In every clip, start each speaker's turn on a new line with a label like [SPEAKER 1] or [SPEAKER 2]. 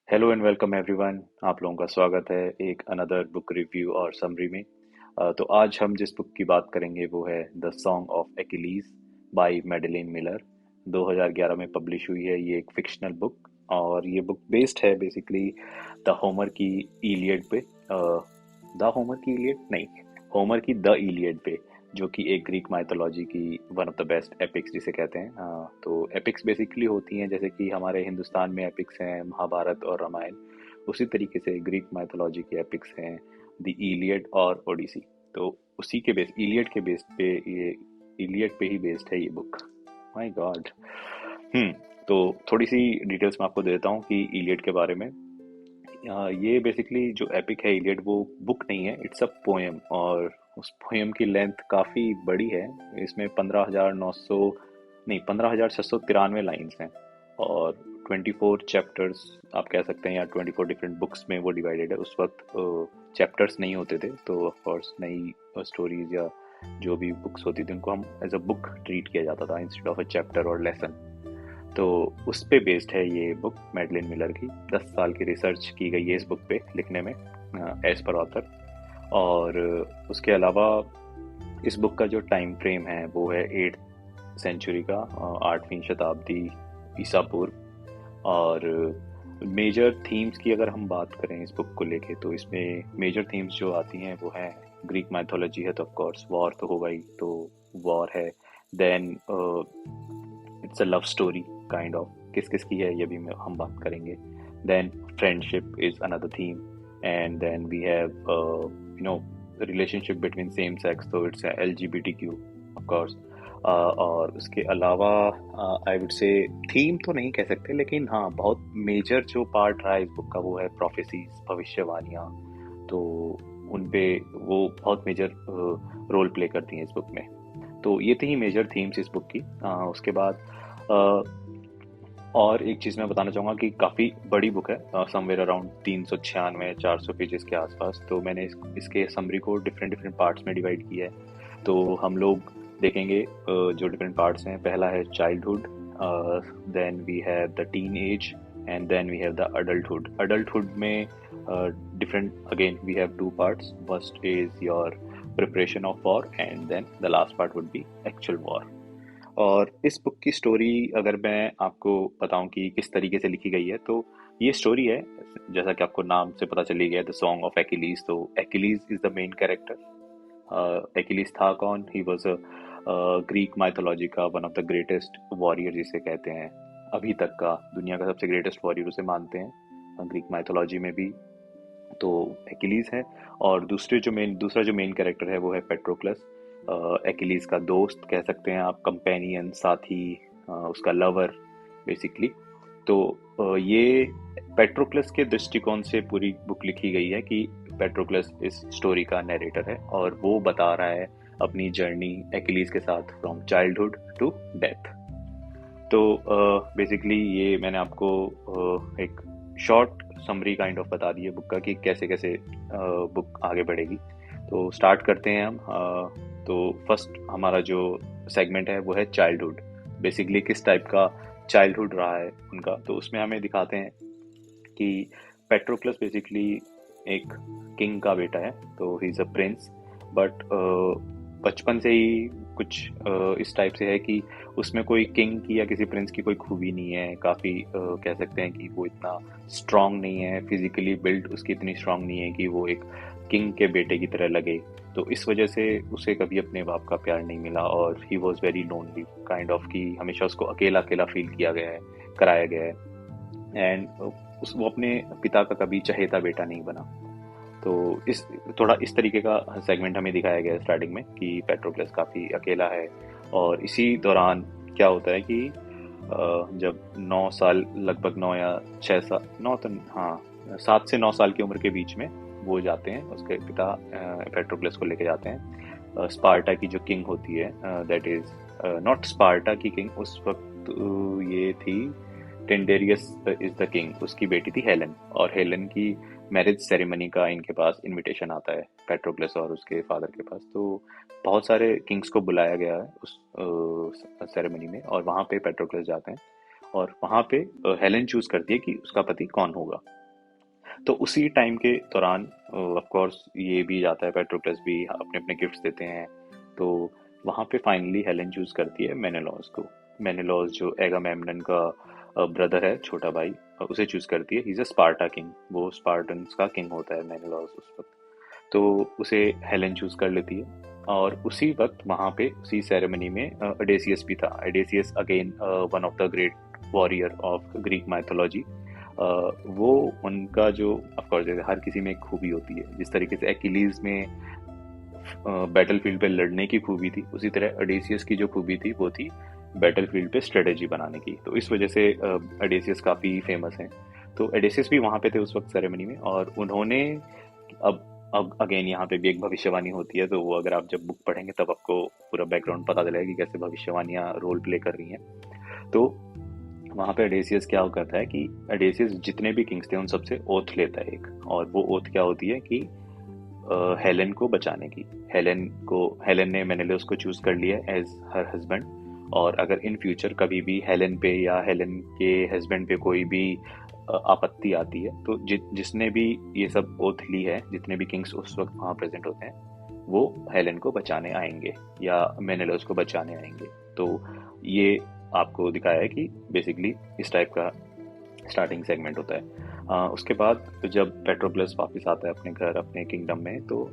[SPEAKER 1] Hello and welcome everyone. आप लोगों का स्वागत है एक अनदर बुक रिव्यू और समरी में। तो आज हम जिस बुक की बात करेंगे वो है the song of Achilles by Madeline Miller. 2011 में पब्लिश हुई है ये एक फिक्शनल बुक, और ये बुक बेस्ड है बेसिकली द होमर की इलियड पे। द होमर की इलियड नहीं, होमर की द इलियड पे, जो कि एक ग्रीक माइथोलॉजी की one of the best epics जिसे कहते हैं। तो एपिक्स बेसिकली होती हैं जैसे कि हमारे हिंदुस्तान में एपिक्स हैं महाभारत और रामायण, उसी तरीके से ग्रीक माइथोलॉजी के एपिक्स हैं द इलियड और ओडिसी। तो उसी के बेस इलियड के बेस पे ये इलियड पे ही बेस्ड है ये बुक। My God. हम्म तो थोड़ी सी डिटेल्स मैं आपको दे देता हूँ कि इलियड के बारे में। ये बेसिकली जो एपिक है इलियड वो बुक नहीं है, इट्स अ पोएम, और उस पोएम की लेंथ काफ़ी बड़ी है। इसमें 15,900 नहीं 15,693 लाइन्स हैं, और 24 चैप्टर्स आप कह सकते हैं, या 24 डिफरेंट बुक्स में वो डिवाइडेड है। उस वक्त चैप्टर्स नहीं होते थे, तो ऑफ कोर्स नई स्टोरीज या जो भी बुक्स होती थी उनको हम एज अ बुक ट्रीट किया जाता था इंस्टेड ऑफ अ चैप्टर और लेसन। तो उस पे बेस्ड है ये बुक मैडलिन मिलर की। 10 साल की रिसर्च की गई है इस बुक पे लिखने में, एज पर ऑथर। और उसके अलावा इस बुक का जो टाइम फ्रेम है वो है 8th सेंचुरी का, 8वीं शताब्दी ईसा पूर्व। और मेजर थीम्स की अगर हम बात करें इस बुक को लेके, तो इसमें मेजर थीम्स जो आती हैं वो है ग्रीक माइथोलॉजी है, तो ऑफ कोर्स वॉर तो होगा ही, तो वॉर है। Then it's a love story kind of, किस किस की है ये भी हम बात करेंगे। Then friendship is another theme, and then we have relationship between same sex, तो इट्स LGBTQ ऑफ कोर्स। और उसके अलावा आई वुड से थीम तो नहीं कह सकते, लेकिन हाँ बहुत मेजर जो पार्ट रहा है इस बुक का वो है प्रोफेसीज, भविष्यवाणियाँ। तो उन पे वो बहुत मेजर रोल प्ले करती हैं इस बुक में। तो ये थी मेजर थीम्स इस बुक की। उसके बाद अ, और एक चीज़ मैं बताना चाहूँगा कि काफ़ी बड़ी बुक है, समवेयर अराउंड 396 400 पेजेस के आसपास। तो मैंने इसके समरी को डिफरेंट डिफरेंट पार्ट्स में डिवाइड किया है। तो हम लोग देखेंगे जो डिफरेंट पार्ट्स हैं। पहला है childhood, then we have the teen age, and then we have the adulthood. Adulthood में different again we have two parts. First is your preparation of war, and then the last part would be actual war. और इस book की story अगर मैं आपको बताऊं कि किस तरीके से लिखी गई है, तो ये स्टोरी है जैसा कि आपको नाम से पता चली गया, द सॉन्ग ऑफ एक्िलीज। तो Achilles is the main character. Achilles था कौन? He was a Greek mythology का one of the greatest warrior जिसे कहते हैं। अभी तक का दुनिया का सबसे ग्रेटेस्ट वॉरियर उसे मानते हैं ग्रीक माइथोलॉजी में भी। तो एक्िलीज है। और दूसरा जो मेन कैरेक्टर है वो है पेट्रोक्लस, एक्िलीज का दोस्त कह सकते हैं आप, कंपेनियन, साथी, उसका लवर बेसिकली। तो ये पेट्रोक्लस के दृष्टिकोण से पूरी बुक लिखी गई है कि पेट्रोक्लस इस स्टोरी का नरेटर है, और वो बता रहा है अपनी जर्नी एक्िलीज के साथ फ्रॉम चाइल्डहुड टू डेथ। तो बेसिकली ये मैंने आपको एक शॉर्ट समरी काइंड ऑफ बता दी है बुक का कि कैसे कैसे बुक आगे बढ़ेगी। तो स्टार्ट करते हैं हम। तो फर्स्ट हमारा जो सेगमेंट है वो है चाइल्डहुड। बेसिकली किस टाइप का चाइल्डहुड रहा है उनका, तो उसमें हमें दिखाते हैं कि पेट्रोक्लस बेसिकली एक किंग का बेटा है, तो he is a prince. But बचपन से ही कुछ इस टाइप से है कि उसमें कोई किंग की या किसी प्रिंस की कोई खूबी नहीं है। काफ़ी कह सकते हैं कि वो इतना स्ट्रांग नहीं है, फिजिकली बिल्ड उसकी इतनी स्ट्रांग नहीं है कि वो एक किंग के बेटे की तरह लगे। तो इस वजह से उसे कभी अपने बाप का प्यार नहीं मिला, और he was very lonely kind of, कि हमेशा उसको अकेला अकेला फील किया गया है, कराया गया है। एंड उस वो अपने पिता का कभी चहेता बेटा नहीं बना। तो इस थोड़ा इस तरीके का सेगमेंट हमें दिखाया गया है स्टार्टिंग में कि पेट्रोक्लस काफ़ी अकेला है। और इसी दौरान क्या होता है कि जब 9 साल, लगभग 9 या 6 साल, 9 तो हाँ 7 से 9 साल की उम्र के बीच में वो जाते हैं, उसके पिता पेट्रोक्लस को लेके जाते हैं स्पार्टा की जो किंग होती है, दैट इज नॉट स्पार्टा की किंग उस वक्त, ये थी टेंडेरियस इज द किंग, उसकी बेटी थी हेलन। और हेलन की मैरिज सेरेमनी का इनके पास इनविटेशन आता है पेट्रोक्लस और उसके फादर के पास। तो बहुत सारे किंग्स को बुलाया गया है उस सेरेमनी में, और वहाँ पे पेट्रोक्लस जाते हैं, और वहाँ पे हेलेन चूज करती है कि उसका पति कौन होगा। तो उसी टाइम के दौरान ऑफ कोर्स ये भी जाता है, पेट्रोक्लस भी अपने अपने गिफ्ट्स देते हैं। तो वहाँ पे फाइनली हेलेन चूज करती है मेनेलॉस को। मेनेलॉस जो एगामेम्नन का ब्रदर है, छोटा भाई, उसे चूज करती है। He is a Sparta king, वो स्पार्टन्स का किंग होता है मेनेलॉस उस वक्त। तो उसे हेलेन चूज कर लेती है। और उसी वक्त वहाँ पे उसी सेरेमनी में एडेसियस भी था। Odysseus again one of the great warrior of Greek mythology. वो उनका जो ऑफ कोर्स हर किसी में एक खूबी होती है, जिस तरीके से एक्िलीज में बैटलफील्ड पे लड़ने की खूबी थी, उसी तरह एडेसियस की जो खूबी थी वो थी बैटलफील्ड पे स्ट्रेटेजी बनाने की। तो इस वजह से एडेसियस काफी फेमस हैं। तो एडेसियस भी वहां पे थे उस वक्त सेरेमनी में, और उन्होंने अब अब अगेन यहाँ पे भी एक भविष्यवाणी होती है, तो वो अगर आप जब बुक पढ़ेंगे तब आपको पूरा बैकग्राउंड पता चलेगा कि कैसे भविष्यवाणियां रोल प्ले कर रही हैं। तो वहां पे एडेसियस क्या करता है कि एडेसियस जितने भी किंग्स थे उन सबसे ओथ लेता है एक, और वो ओथ क्या होती है कि हेलेन को बचाने की। हेलेन ने मेनेलोस को चूज कर लिया एज हर हस्बैंड, और अगर इन फ्यूचर कभी भी हेलेन पे या हेलेन के हस्बैंड पे कोई भी आपत्ति आती है, तो जिसने भी ये सब ओथ ली है, जितने भी किंग्स उस वक्त वहां प्रेजेंट होते हैं, वो हेलेन को बचाने आएंगे या मेनेलोस को बचाने आएंगे। तो ये आपको दिखाया है कि बेसिकली इस टाइप का स्टार्टिंग सेगमेंट होता है। उसके बाद जब पेट्रोक्लस वापस आता है अपने घर, अपने किंगडम में, तो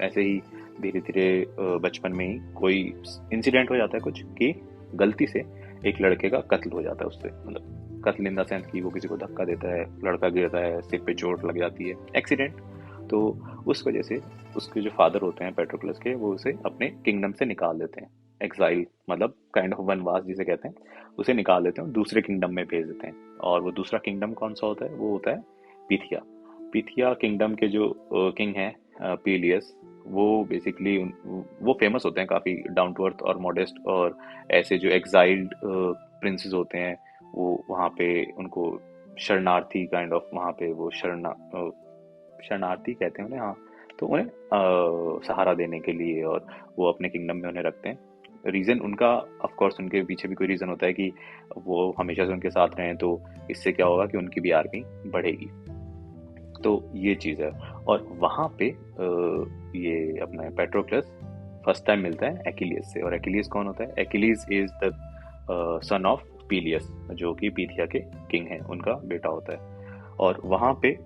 [SPEAKER 1] ऐसे ही धीरे धीरे बचपन में ही कोई इंसिडेंट हो जाता है कुछ, कि गलती से एक लड़के का कत्ल हो जाता है उससे। मतलब कत्ल इन द सेंस कि वो किसी को धक्का देता है, लड़का गिरता है, सिर पे चोट लग जाती है, एक्सीडेंट। तो उस वजह से उसके जो फादर होते हैं पेट्रोक्लस के, वो उसे अपने किंगडम से निकाल देते हैं। एक्साइल मतलब काइंड ऑफ वनवास जिसे कहते हैं, उसे निकाल देते हैं और दूसरे किंगडम में भेज देते हैं। और वो दूसरा किंगडम कौन सा होता है? वो होता है पीथिया। पीथिया किंगडम के जो किंग हैं पीलियस, वो बेसिकली वो फेमस होते हैं काफी डाउन टू अर्थ और मॉडेस्ट, और ऐसे जो एक्साइल्ड प्रिंसेस होते हैं वो वहाँ पे उनको शरणार्थी काइंड ऑफ, वहाँ पे वो शरणार्थी कहते हैं उन्हें, हाँ। तो उन्हें सहारा देने के लिए, और वो अपने किंगडम में उन्हें रखते हैं। रीजन उनका ऑफ कोर्स उनके पीछे भी कोई रीजन होता है कि वो हमेशा से उनके साथ रहें, तो इससे क्या होगा कि उनकी भी आर्मी बढ़ेगी। तो ये चीज है। और वहां पे ये अपना पेट्रोक्लस फर्स्ट टाइम मिलता है एक्िलियस से। और एक्िलियस कौन होता है? एक्िलियस इज द सन ऑफ पीलियस, जो कि पीथिया के किंग हैं, उनका बेटा होता है। और वहां पे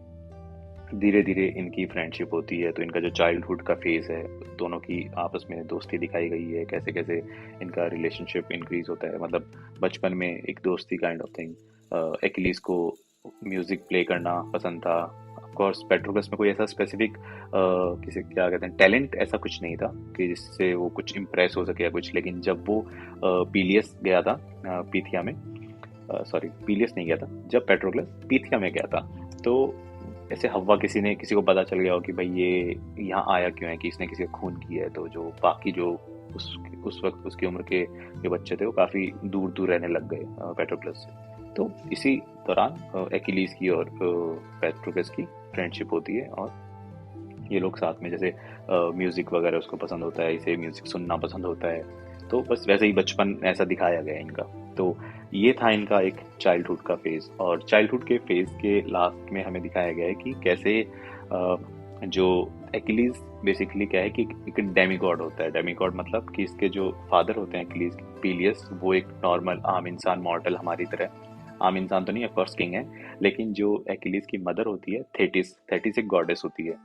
[SPEAKER 1] धीरे धीरे इनकी फ्रेंडशिप होती है। तो इनका जो चाइल्डहुड का फेज है, दोनों की आपस में दोस्ती दिखाई गई है, कैसे कैसे इनका रिलेशनशिप इंक्रीज होता है। मतलब बचपन में एक दोस्ती काइंड ऑफ थिंग। एक्िलीज को म्यूजिक प्ले करना पसंद था। ऑफ कोर्स पेट्रोक्लस में कोई ऐसा स्पेसिफिक किसी क्या कहते हैं टैलेंट ऐसा कुछ नहीं था कि जिससे वो कुछ इम्प्रेस हो सके या कुछ। लेकिन जब वो पीलियस गया था पीथिया में, सॉरी पीलियस नहीं गया था, जब पेट्रोक्लस पीथिया में गया था, तो ऐसे हवा किसी को पता चल गया हो कि भाई ये यहाँ आया क्यों है, कि इसने किसी का खून किया है। तो जो बाकी जो उस वक्त उसकी उम्र के जो बच्चे थे वो काफी दूर दूर रहने लग गए पेट्रोक्लस से। तो इसी दौरान एक्िलीज की और पेट्रोक्लस की फ्रेंडशिप होती है, और ये लोग साथ में जैसे म्यूजिक वगैरह उसको पसंद होता है, इसे म्यूजिक सुनना पसंद होता है। तो बस वैसे ही बचपन ऐसा दिखाया गया है इनका। तो ये था इनका एक चाइल्डहुड का फेज। और चाइल्डहुड के फेज के लास्ट में हमें दिखाया गया है कि कैसे जो एक्िलीज बेसिकली क्या है कि एक डेमी गॉड होता है। डेमी गॉड मतलब कि इसके जो फादर होते हैं एक्िलीज, पीलियस, वो एक नॉर्मल आम इंसान, मॉर्टल हमारी तरह, आम इंसान तो नहीं, ऑफकोर्स किंग है। लेकिन जो एक्िलीज की मदर होती है थेटिस, थेटिस एक गॉडेस होती है,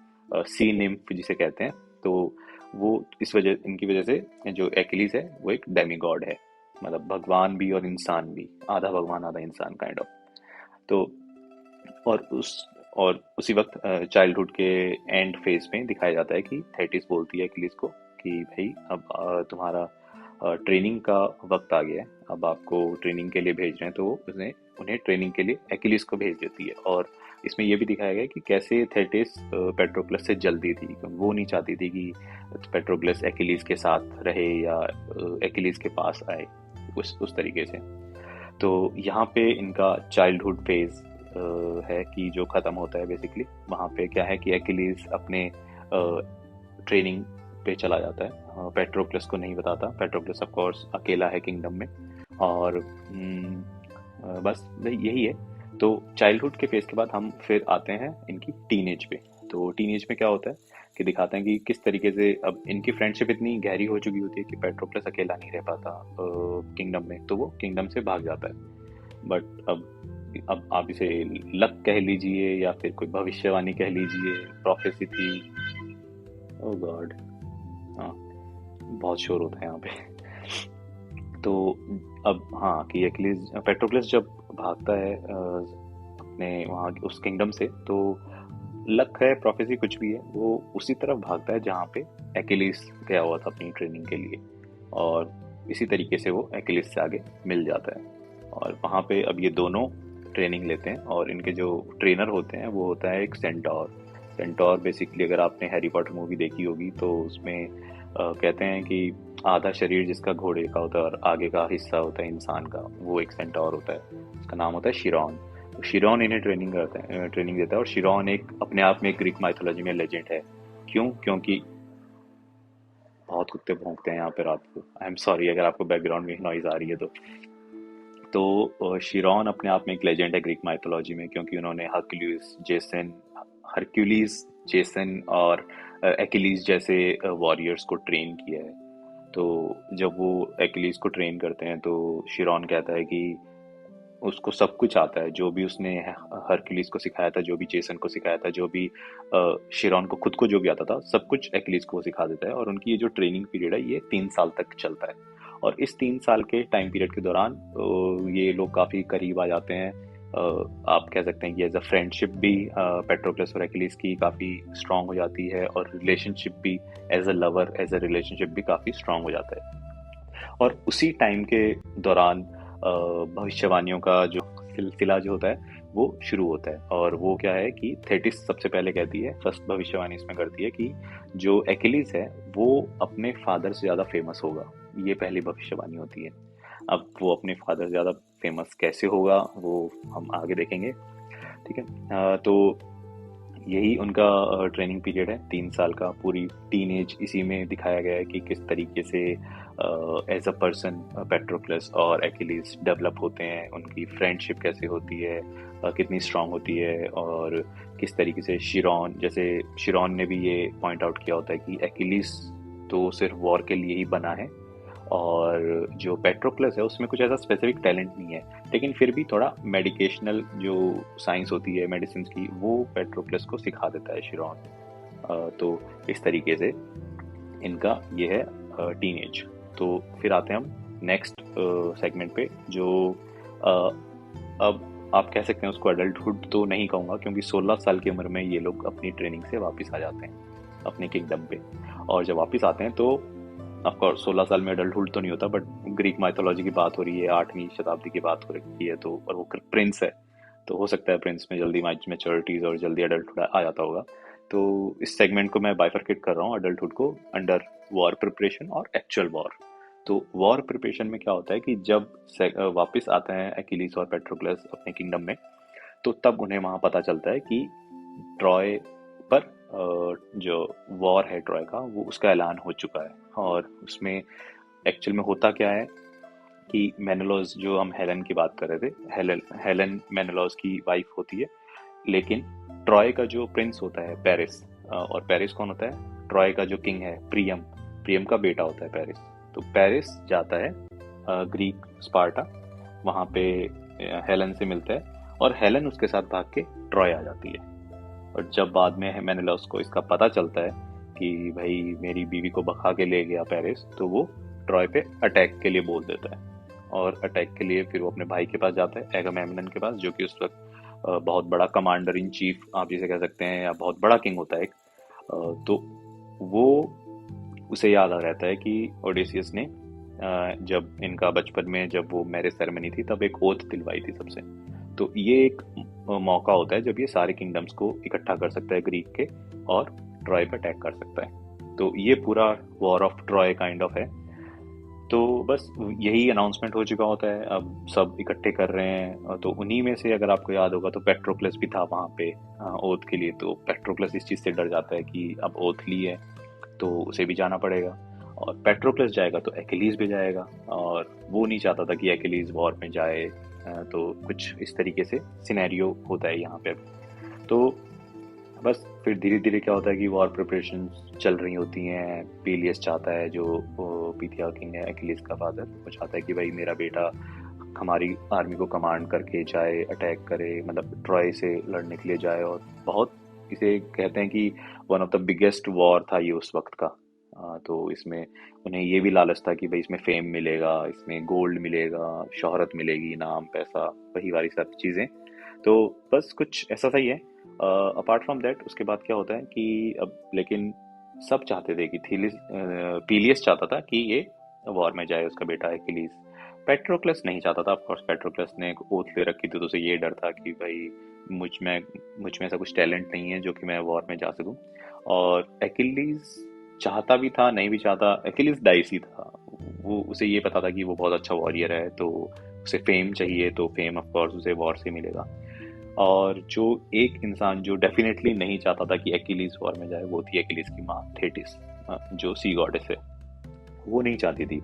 [SPEAKER 1] सी निम्फ जिसे कहते हैं। तो वो इस वजह, इनकी वजह से जो एक्िलीज है वो एक डेमी गॉड है, मतलब भगवान भी और इंसान भी, आधा भगवान आधा इंसान काइंड ऑफ। तो और उसी वक्त चाइल्डहुड के एंड फेज में दिखाया जाता है कि थेटिस बोलती है एक्िलीज को कि भाई अब तुम्हारा ट्रेनिंग का वक्त आ गया है, अब आपको ट्रेनिंग के लिए भेज रहे हैं। तो उसने उन्हें ट्रेनिंग के लिए एक्िलीज को भेज देती है। और इसमें यह भी दिखाया गया कि कैसे थेटिस पेट्रोक्लस से जल्दी थी, वो नहीं चाहती थी कि पेट्रोक्लस एक्िलीज के साथ रहे या एक्िलीज के पास आए, उस तरीके से। तो यहाँ पे इनका चाइल्डहुड फेज है कि जो खत्म होता है बेसिकली। वहाँ पे क्या है कि एक्िलीज अपने ट्रेनिंग पे चला जाता है, पेट्रोक्लस को नहीं बताता। पेट्रोक्लस ऑफ कोर्स अकेला है किंगडम में, और बस यही है। तो चाइल्डहुड के फेज के बाद हम फिर आते हैं इनकी टीनेज पे। तो टीनेज में क्या होता है कि दिखाते हैं कि किस तरीके से अब इनकी फ्रेंडशिप इतनी गहरी हो चुकी होती है कि पेट्रोक्लस अकेला नहीं रह पाता किंगडम में, तो वो किंगडम से भाग जाता है। बट अब आप इसे लक कह लीजिए या फिर कोई भविष्यवाणी कह लीजिए, प्रोफेसी थी। ओ गॉड, हाँ, बहुत शोर होता है यहाँ पे। तो अब हाँ, कि एक्लिस पेट्रोक्लस जब भागता है अपने वहाँ उस किंगडम से, तो लक है, प्रोफेसी कुछ भी है, वो उसी तरफ भागता है जहाँ पे एक्लिस गया हुआ था अपनी ट्रेनिंग के लिए, और इसी तरीके से वो एक्लिस से आगे मिल जाता है। और वहाँ पे अब ये दोनों ट्रेनिंग लेते हैं, और इनके जो ट्रेनर होते हैं वो होता है एक सेंटोर। सेंटोर बेसिकली अगर आपने हैरी पॉटर मूवी देखी होगी तो उसमें कहते हैं कि आधा शरीर जिसका घोड़े का होता है और आगे का हिस्सा होता है इंसान का, वो एक सेंटोर होता है। उसका नाम होता है शिरॉन। तो शिरॉन इन्हें ट्रेनिंग देता है, और शिरॉन एक अपने आप में एक ग्रीक माइथोलॉजी में लेजेंड है। क्यों? क्योंकि बहुत कुत्ते भौंकते हैं यहाँ पे रात को। आई एम सॉरी अगर आपको बैकग्राउंड में नॉइज आ रही है तो शिरॉन अपने आप में एक लेजेंड है ग्रीक माइथोलॉजी में, क्योंकि उन्होंने हरक्यूलिस, जेसन और एक्िलीज जैसे वॉरियर्स को ट्रेन किया है। तो जब वो एक्िलीज को ट्रेन करते हैं तो शिरॉन कहता है कि उसको सब कुछ आता है, जो भी उसने हरक्यूलिस को सिखाया था, जो भी जेसन को सिखाया था, जो भी शिरॉन को खुद को जो भी आता था, सब कुछ एक्िलीज को वो सिखा देता है। और उनकी ये जो ट्रेनिंग पीरियड है ये 3 साल तक चलता है। और इस 3 साल के टाइम पीरियड के दौरान ये लोग काफी करीब आ जाते हैं। आप कह सकते हैं कि एज अ फ्रेंडशिप भी पेट्रोक्लस और एक्िलीज की काफी स्ट्रांग हो जाती है, और रिलेशनशिप भी as a lover, as a relationship भी काफी स्ट्रांग हो जाता है। और उसी टाइम के दौरान भविष्यवाणियों का जो सिलसिला जो होता है वो शुरू होता है। और वो क्या है कि थेटिस सबसे पहले कहती है, फर्स्ट भविष्यवाणी इसमें करती है कि जो एक्िलीज है वो अपने फादर से ज्यादा फेमस होगा। ये पहली भविष्यवाणी होती है। अब वो अपने फादर से ज्यादा फेमस कैसे होगा वो हम आगे देखेंगे। ठीक है। तो यही उनका ट्रेनिंग पीरियड है 3 साल का। पूरी टीन एज इसी में दिखाया गया है कि किस तरीके से एज अ पर्सन पेट्रोक्लस और एक्िलीज डेवलप होते हैं, उनकी फ्रेंडशिप कैसे होती है, कितनी स्ट्रांग होती है, और किस तरीके से शिरॉन ने भी ये पॉइंट आउट किया होता है कि एक्िलीज तो सिर्फ वॉर के लिए ही बना है, और जो पेट्रोक्लस है उसमें कुछ ऐसा स्पेसिफिक टैलेंट नहीं है, लेकिन फिर भी थोड़ा मेडिकेशनल जो साइंस होती है मेडिसिन की, वो पेट्रोक्लस को सिखा देता है शिरॉन। तो इस तरीके से इनका ये है टीनेज। तो फिर आते हैं हम नेक्स्ट सेगमेंट पे, जो अब आप कह सकते हैं उसको अडल्टहुड तो नहीं कहूँगा, क्योंकि 16 साल की उम्र में ये लोग अपनी ट्रेनिंग से वापस आ जाते हैं अपने किंगडम पे। और जब वापस आते हैं तो ऑफकोर्स 16 साल में अडल्टहुड तो नहीं होता, बट ग्रीक माइथोलॉजी की बात हो रही है, 8वीं शताब्दी की बात हो रही है, तो और वो प्रिंस है, तो हो सकता है प्रिंस में जल्दी मैच्योरिटीज और जल्दी अडल्टहुड आ जाता होगा। तो इस सेगमेंट को मैं बाइफरकेट कर रहा हूँ अडल्टहुड को अंडर वॉर प्रिपरेशन और एक्चुअल वॉर। तो वॉर प्रिपरेशन में क्या होता है कि जब वापस आते हैं एक्िलीज और पेट्रोक्लस अपने किंगडम में, तो तब उन्हें वहां पता चलता है कि ट्रॉय पर जो वॉर है ट्रॉय का, वो उसका ऐलान हो चुका है। और उसमें एक्चुअल में होता क्या है कि मेनेलॉस, जो हम हेलन की बात कर रहे थे, हेलन मेनेलॉस की वाइफ होती है, लेकिन ट्रॉय का जो प्रिंस होता है पेरिस, और पेरिस कौन होता है? ट्रॉय का जो किंग है प्रियम, प्रियम का बेटा होता है पेरिस। तो पेरिस जाता है ग्रीक स्पार्टा, वहां पे हेलन से मिलता है, और हेलन उसके साथ भाग के ट्रॉय आ जाती है। और जब बाद में मेनेलॉस को इसका पता चलता है कि भाई मेरी बीवी को भगा के ले गया पेरिस, तो वो ट्रॉय पे अटैक के लिए बोल देता है। और अटैक के लिए फिर वो अपने भाई के पास जाता है, एगामेमनन के पास, जो कि उस वक्त बहुत बड़ा कमांडर इन चीफ आप जिसे कह सकते हैं, या बहुत बड़ा किंग होता है एक। तो वो उसे याद आ रहता है कि ओडेसियस ने जब इनका बचपन में जब वो मैरिज सेरेमनी थी तब एक ओथ दिलवाई थी सबसे। तो ये एक मौका होता है जब ये सारे किंगडम्स को इकट्ठा कर सकता है ग्रीक के, और ट्रॉय पे अटैक कर सकता है। तो ये पूरा war of Troy kind of है। तो बस यही अनाउंसमेंट हो चुका होता है, अब सब इकट्ठे कर रहे हैं। तो उन्हीं में से अगर आपको याद होगा तो पेट्रोक्लस भी था वहाँ पे ओथ के लिए। तो पेट्रोक्लस इस चीज़ से डर जाता है कि अब ओथ ली है तो उसे भी जाना पड़ेगा, और पेट्रोक्लस जाएगा तो एक्िलीज भी जाएगा, और वो नहीं चाहता था कि एक्िलीज वॉर में जाए तो कुछ इस तरीके से सिनेरियो होता है यहाँ पे। तो बस फिर धीरे धीरे क्या होता है कि वॉर प्रिपरेशन चल रही होती हैं। पीलियस चाहता है, जो पीथिया किंग है, अकिलीस का फादर, वो चाहता है कि भाई मेरा बेटा हमारी आर्मी को कमांड करके जाए, अटैक करे, मतलब ट्रॉय से लड़ने के लिए जाए। और बहुत इसे कहते हैं कि one of the biggest war था ये उस वक्त का। तो इसमें उन्हें ये भी लालच था कि भाई इसमें फेम मिलेगा, इसमें गोल्ड मिलेगा, शोहरत मिलेगी, नाम, पैसा, वही वाली सब चीज़ें। तो बस कुछ ऐसा सही है। अपार्ट फ्रॉम दैट उसके बाद क्या होता है कि अब लेकिन सब चाहते थे कि पीलियस चाहता था कि ये वॉर में जाए, उसका बेटा एक्िलीज। पेट्रोक्लस नहीं चाहता था। ऑफ कोर्स पेट्रोक्लस ने एक ओथ ले रखी थी, तो उसे ये डर था कि भाई मुझ में ऐसा कुछ टैलेंट नहीं है जो कि मैं वॉर में जा सकूं। और एक्िलीज चाहता भी था, नहीं भी चाहता। एक्िलीज डाइसी था। वो उसे ये पता था कि वो बहुत अच्छा वॉरियर है, तो उसे फेम चाहिए, तो फेम ऑफ कोर्स उसे वॉर से मिलेगा। और जो एक इंसान जो डेफिनेटली नहीं चाहता था कि एक्िलीज वॉर में जाए, वो थी एक्िलीज की माँ थेटिस, जो सी गॉडेस है। वो नहीं चाहती थी।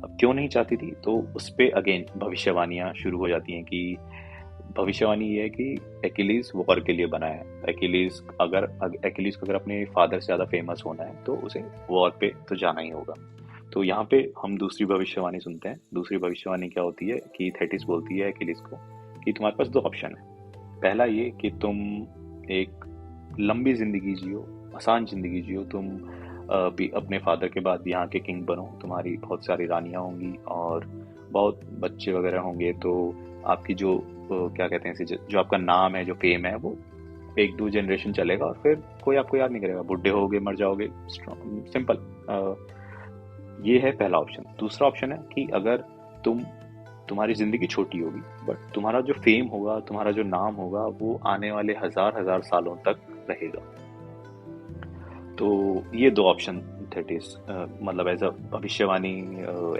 [SPEAKER 1] अब क्यों नहीं चाहती थी, तो उस पे अगेन भविष्यवाणियां शुरू हो जाती हैं कि भविष्यवाणी ये है कि एक्िलीज वॉर के लिए बना है। एक्िलीज को अगर अपने फादर से ज्यादा फेमस होना है तो उसे वॉर पे तो जाना ही होगा। तो यहाँ पे हम दूसरी भविष्यवाणी सुनते हैं। दूसरी भविष्यवाणी क्या होती है कि थेटिस बोलती है एक्िलीज को कि तुम्हारे पास दो ऑप्शन है। पहला ये कि तुम एक लंबी जिंदगी जियो, आसान जिंदगी जियो, तुम भी अपने फादर के बाद यहाँ के किंग बनो, तुम्हारी बहुत सारी रानियां होंगी और बहुत बच्चे वगैरह होंगे। तो आपकी जो क्या कहते हैं इसे, जो आपका नाम है, जो फेम है, वो एक दो जनरेशन चलेगा और फिर कोई आपको याद नहीं करेगा, बुढ़े होगे, मर जाओगे। सिंपल। ये है पहला ऑप्शन। दूसरा ऑप्शन है कि अगर तुम्हारी जिंदगी छोटी होगी, बट तुम्हारा जो फेम होगा, तुम्हारा जो नाम होगा, वो आने वाले हजार हजार सालों तक रहेगा। तो ये दो ऑप्शन थेटिस मतलब एज अ भविष्यवाणी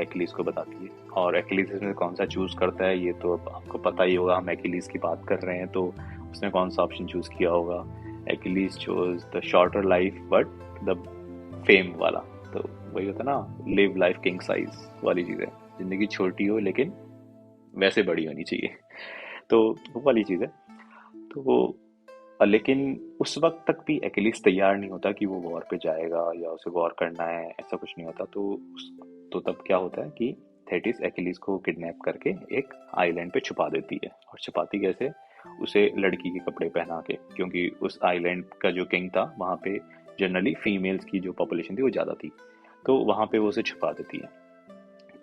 [SPEAKER 1] एक्िलीज को बताती है। और एक्िलीज इसमें कौन सा चूज करता है ये तो अब आपको पता ही होगा। हम एक्िलीज की बात कर रहे हैं, तो उसने कौन सा ऑप्शन चूज किया होगा। Achilles chose the shorter life but the fame वाला। तो वही होता है ना, लिव लाइफ किंग साइज वाली चीज है। जिंदगी छोटी हो लेकिन वैसे बड़ी होनी चाहिए। तो वो वाली चीज है। तो वो लेकिन उस वक्त तक भी एक्िलीज तैयार नहीं होता कि वो वॉर पे जाएगा या उसे वॉर करना है, ऐसा कुछ नहीं होता। तो तब क्या होता है कि थेटिस एक्िलीज को किडनैप करके एक आइलैंड पे छुपा देती है। और छुपाती कैसे, उसे लड़की के कपड़े पहना के, क्योंकि उस आइलैंड का जो किंग था वहाँ पे जनरली फीमेल्स की जो पॉपुलेशन थी वो ज़्यादा थी। तो वहाँ पे वो उसे छुपा देती है।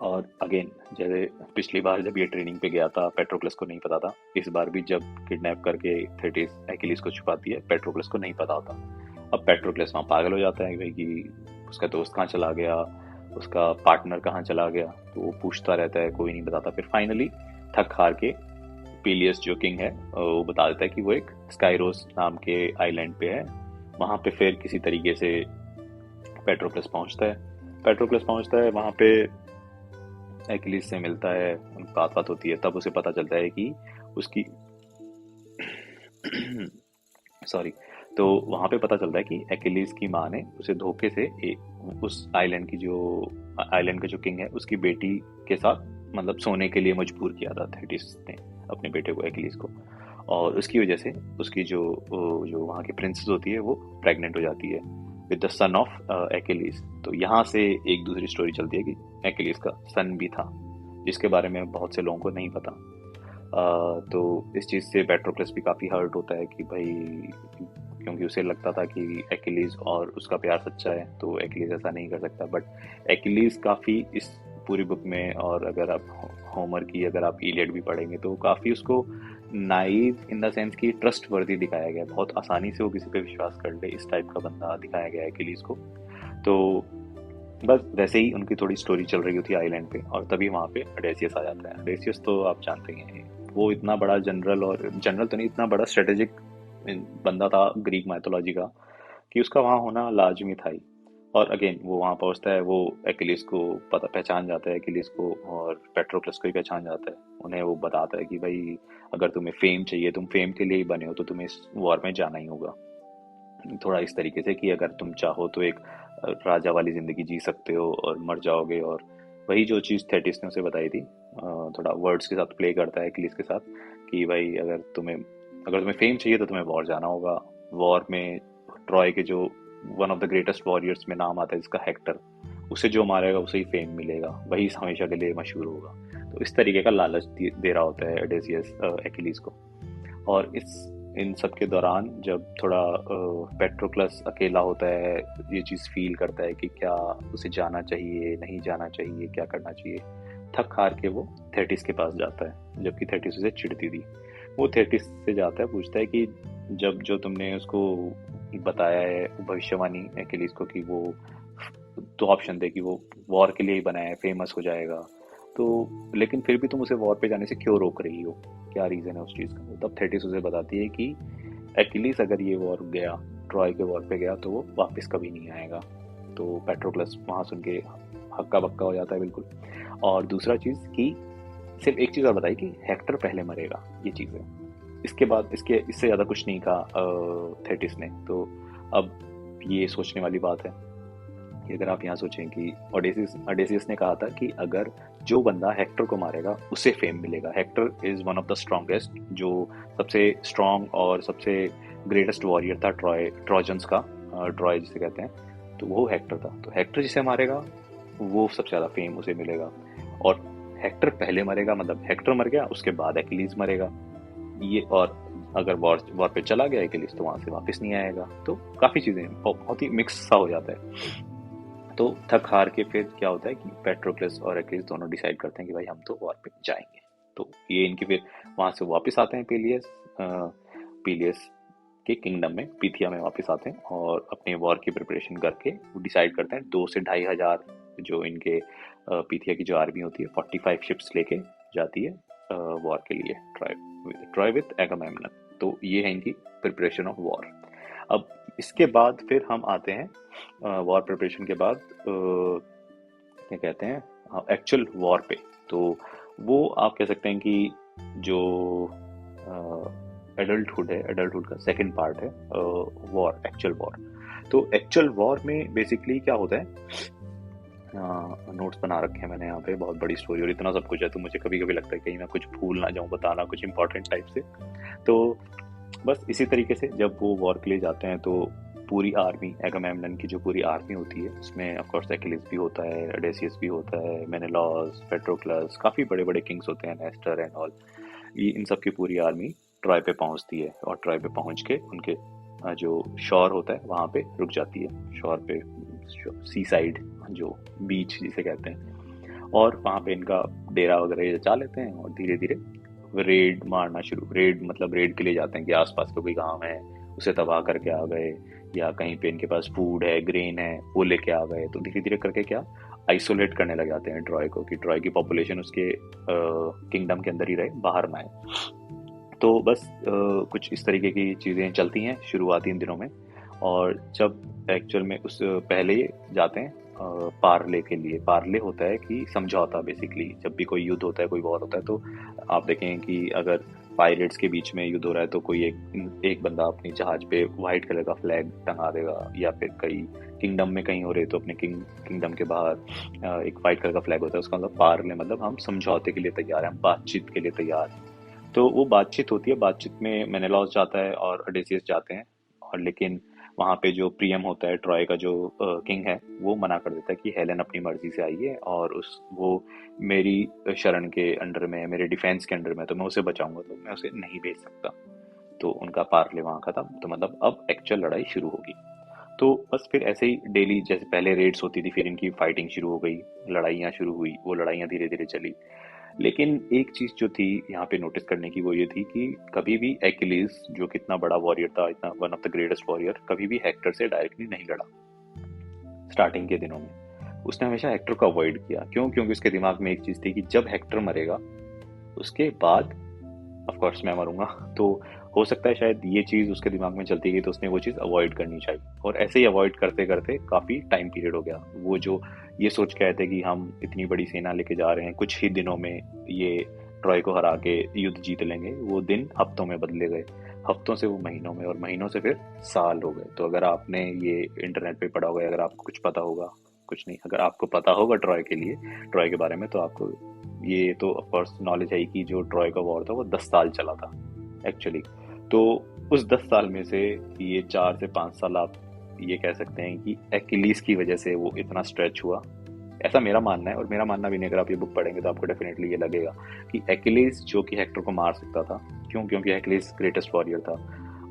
[SPEAKER 1] और अगेन जैसे पिछली बार जब ये ट्रेनिंग पे गया था, पेट्रोक्लस को नहीं पता था। इस बार भी जब किडनैप करके थेटिस एक्िलीज को छुपाती है, पेट्रोक्लस को नहीं पता होता। अब पेट्रोक्लस वहाँ पागल हो जाता है कि उसका दोस्त कहाँ चला गया, उसका पार्टनर कहाँ चला गया। तो वो पूछता रहता है, कोई नहीं बताता। फिर फाइनली थक हार के पीलियस जो किंग है वो बता देता है कि वो एक स्काइरोस नाम के आइलैंड पे है। वहाँ पे फिर किसी तरीके से पेट्रोक्लस पहुँचता है। वहाँ पे एक्िलीज से मिलता है, उनकी बात होती है। तब उसे पता चलता है कि उसकी सॉरी। तो वहां पे पता चलता है कि एक्िलीज की माँ ने उसे धोखे से उस आइलैंड का जो किंग है उसकी बेटी के साथ मतलब सोने के लिए मजबूर किया था थेटिस ने अपने बेटे को, एक्िलीज को। और उसकी वजह से उसकी जो वहाँ की प्रिंसेस होती है वो प्रेग्नेंट हो जाती है with the son of Achilles. तो यहाँ से एक दूसरी स्टोरी चलती है कि एक्िलीज का सन भी था, जिसके बारे में बहुत से लोगों को नहीं पता। तो इस चीज़ से पेट्रोक्लस भी काफ़ी हर्ट होता है कि भाई, क्योंकि उसे लगता था कि एक्िलीज और उसका प्यार सच्चा है, तो एक्िलीज ऐसा नहीं कर सकता। बट एक्िलीज काफ़ी इस पूरी बुक में, और अगर आप होमर की अगर आप इलियड भी पढ़ेंगे तो काफ़ी उसको नाइव इन द सेंस की ट्रस्ट वर्दी दिखाया गया है। बहुत आसानी से वो किसी पे विश्वास कर ले, इस टाइप का बंदा दिखाया गया है एक्िलीज को। तो बस वैसे ही उनकी थोड़ी स्टोरी चल रही होती है आइलैंड पे, और तभी वहाँ पे अडेसियस आ जाता है। अडेसियस तो आप जानते ही हैं, वो इतना बड़ा जनरल, और जनरल तो नहीं, इतना बड़ा स्ट्रेटेजिक बंदा था ग्रीक माइथोलॉजी का, कि उसका वहाँ होना लाजमी था ही। और अगेन वो वहाँ पहुँचता है, वो एक्िलीज को पहचान जाता है एक्िलीज को, और पेट्रोक्लस को ही पहचान जाता है। उन्हें वो बताता है कि भाई अगर तुम्हें फेम चाहिए, तुम फेम के लिए ही बने हो, तो तुम्हें इस वॉर में जाना ही होगा। थोड़ा इस तरीके से कि अगर तुम चाहो तो एक राजा वाली जिंदगी जी सकते हो और मर जाओगे। और वही जो चीज़ थेटिस ने उसे बताई थी, थोड़ा वर्ड्स के साथ प्ले करता है एक्लीज के साथ कि भाई अगर तुम्हें फेम चाहिए तो तुम्हें वॉर जाना होगा। वॉर में ट्रॉय के जो one of the greatest warriors में नाम आता है जिसका हेक्टर, उसे जो मारेगा उसे ही फेम मिलेगा, वही हमेशा के लिए मशहूर होगा। तो इस तरीके का लालच दे रहा होता है ओडेसियस एक्लीज को। और इन सब के दौरान जब थोड़ा पेट्रोक्लस अकेला होता है, ये चीज़ फील करता है कि क्या उसे जाना चाहिए नहीं जाना चाहिए, क्या करना चाहिए, थक हार के वो थेटिस के पास जाता है, जबकि थेटिस उसे चिढ़ती थी। वो थेटिस से जाता है, पूछता है कि जब जो तुमने उसको बताया है भविष्यवाणी एक्लीज को कि वो तो ऑप्शन थे कि वो वॉर के लिए ही बनाया है, फेमस हो जाएगा, तो लेकिन फिर भी तुम उसे वॉर पे जाने से क्यों रोक रही हो, क्या रीज़न है उस चीज़ का। तब थेटिस उसे बताती है कि एक्लीज अगर ये वॉर गया, ट्रॉय के वॉर पे गया, तो वो वापस कभी नहीं आएगा। तो पेट्रोक्लस वहाँ सुन के हक्का बक्का हो जाता है बिल्कुल। और दूसरा चीज़ कि सिर्फ एक चीज़ और बताई कि हेक्टर पहले मरेगा, ये चीज़ है। इसके बाद इससे ज़्यादा कुछ नहीं कहा थेटिस ने। तो अब ये सोचने वाली बात है कि अगर आप यहाँ सोचें कि ओडेसियस ने कहा था कि अगर जो बंदा हेक्टर को मारेगा उसे फेम मिलेगा। Hector is one of the strongest, जो सबसे स्ट्रॉन्ग और सबसे ग्रेटेस्ट वॉरियर था ट्रोजन्स का, ट्रॉय जिसे कहते हैं, तो वो हेक्टर था। तो हेक्टर जिसे मारेगा वो सबसे ज़्यादा फेम उसे मिलेगा। और हेक्टर पहले मरेगा, मतलब हेक्टर मर गया उसके बाद एक्लीज मरेगा ये। और अगर वॉर पे चला गया एक्लीज तो वहां से वापस नहीं आएगा। तो काफ़ी चीज़ें बहुत ही मिक्स सा हो जाता है। तो थक हार के फिर क्या होता है कि पेट्रोक्लस और एक्लीज दोनों डिसाइड करते हैं कि भाई हम तो वॉर पे जाएंगे। तो ये इनके फिर वहां से वापस आते हैं पीलियस के किंगडम में, पीथिया में वापस आते हैं और अपने वॉर की प्रिपरेशन करके वो डिसाइड करते हैं 2 से 2,500 जो इनके पीथिया की जो आर्मी होती है 45 शिप्स लेके जाती है वॉर के लिए ट्रॉय विद एगामेम्नन। तो ये है इनकी प्रिपरेशन ऑफ वॉर। अब इसके बाद फिर हम आते हैं वॉर प्रिपरेशन के बाद क्या कहते हैं एक्चुअल वॉर पे। तो वो आप कह सकते हैं कि जो एडल्टहुड का सेकंड पार्ट है वॉर, एक्चुअल वॉर। तो एक्चुअल वॉर में बेसिकली क्या होता है, नोट्स बना रखे हैं मैंने यहाँ पे, बहुत बड़ी स्टोरी और इतना सब कुछ है, तो मुझे कभी कभी लगता है कहीं मैं कुछ भूल ना जाऊँ बताना कुछ इंपॉर्टेंट टाइप से। तो बस इसी तरीके से जब वो वॉर के लिए जाते हैं तो पूरी आर्मी, एगामेम्नन की जो पूरी आर्मी होती है उसमें ऑफ कोर्स एक्लीज भी होता है, ओडेसियस भी होता है, मेनेलॉस, पेट्रोक्लस, काफ़ी बड़े बड़े किंग्स होते हैं, नेस्टर एंड ऑल। ये इन सब की पूरी आर्मी ट्रॉय पे पहुंचती है और ट्रॉय पे पहुंच के उनके जो शोर होता है वहाँ पे रुक जाती है। शोर पे, सी साइड, जो बीच जिसे कहते हैं, और वहाँ पे इनका डेरा वगैरह जचा लेते हैं और धीरे धीरे रेड मतलब रेड के लिए जाते हैं कि आसपास का कोई गांव है उसे तबाह करके आ गए, या कहीं पे इनके पास फूड है, ग्रेन है, वो लेके आ गए। तो धीरे धीरे करके क्या आइसोलेट करने लग जाते हैं ट्रॉय को, कि ट्रॉय की पॉपुलेशन उसके किंगडम के अंदर ही रहे, बाहर ना आए। तो बस कुछ इस तरीके की चीज़ें चलती हैं शुरुआती इन दिनों में। और जब एक्चुअल में उस पहले जाते हैं पार्ले के लिए। पार्ले होता है कि समझौता, बेसिकली जब भी कोई युद्ध होता है, कोई वॉर होता है, तो आप देखें कि अगर पायरेट्स के बीच में युद्ध हो रहा है तो कोई एक बंदा अपनी जहाज पे व्हाइट कलर का फ्लैग टंगा देगा, या फिर कई किंगडम में कहीं हो रहे तो अपने किंगडम के बाहर एक व्हाइट कलर का फ्लैग होता है। उसका मतलब पार्ले मतलब हम समझौते के लिए तैयार हैं, हम बातचीत के लिए तैयार हैं। तो वो बातचीत होती है, बातचीत में मेनेलॉस जाता है और ओडेसियस जाते हैं। और लेकिन वहाँ पे जो प्रियम होता है, ट्रॉय का जो किंग है, वो मना कर देता है कि हेलेन अपनी मर्जी से आई है और वो मेरी शरण के अंडर में है, मेरे डिफेंस के अंडर में, तो मैं उसे बचाऊंगा, तो मैं उसे नहीं भेज सकता। तो उनका पार्ले वहाँ खत्म। तो मतलब अब एक्चुअल लड़ाई शुरू होगी। तो बस फिर ऐसे ही डेली, जैसे पहले रेड्स होती थी, फिर इनकी फाइटिंग शुरू हो गई, लड़ाइयाँ शुरू हुई, वो लड़ाइयाँ धीरे धीरे चली। लेकिन एक चीज जो थी यहाँ पे नोटिस करने की, वो ये थी कि कभी भी एक्लीज, जो कितना बड़ा वॉरियर था, इतना one of the greatest warrior, कभी भी हेक्टर से डायरेक्टली नहीं लड़ा। स्टार्टिंग के दिनों में उसने हमेशा हेक्टर को अवॉइड किया। क्यों? क्योंकि उसके दिमाग में एक चीज थी कि जब हेक्टर मरेगा उसके बाद ऑफ कोर्स मैं मरूंगा। तो हो सकता है शायद ये चीज उसके दिमाग में चलती गई, तो उसने वो चीज अवॉइड करनी चाहिए। और ऐसे ही अवॉइड करते करते काफी टाइम पीरियड हो गया। वो जो ये सोच के आए थे कि हम इतनी बड़ी सेना लेके जा रहे हैं, कुछ ही दिनों में ये ट्रॉय को हरा के युद्ध जीत लेंगे, वो दिन हफ्तों में बदले गए, हफ्तों से वो महीनों में, और महीनों से फिर साल हो गए। तो अगर आपने ये इंटरनेट पे पढ़ा होगा, अगर आपको कुछ पता होगा, कुछ नहीं, अगर आपको पता होगा ट्रॉय के बारे में, तो आपको ये तो ऑफ कोर्स नॉलेज है ही कि जो ट्रॉय का वॉर था वो 10 साल चला था एक्चुअली। तो उस 10 साल में से ये 4 से 5 साल आप ये कह सकते हैं कि एक्िलीज की वजह से वो इतना स्ट्रेच हुआ। ऐसा मेरा मानना है, और मेरा मानना भी नहीं, अगर आप ये बुक पढ़ेंगे तो आपको डेफिनेटली ये लगेगा कि एक्िलीज जो कि हेक्टर को मार सकता था, क्यों? क्योंकि एक्िलीज ग्रेटेस्ट वॉरियर था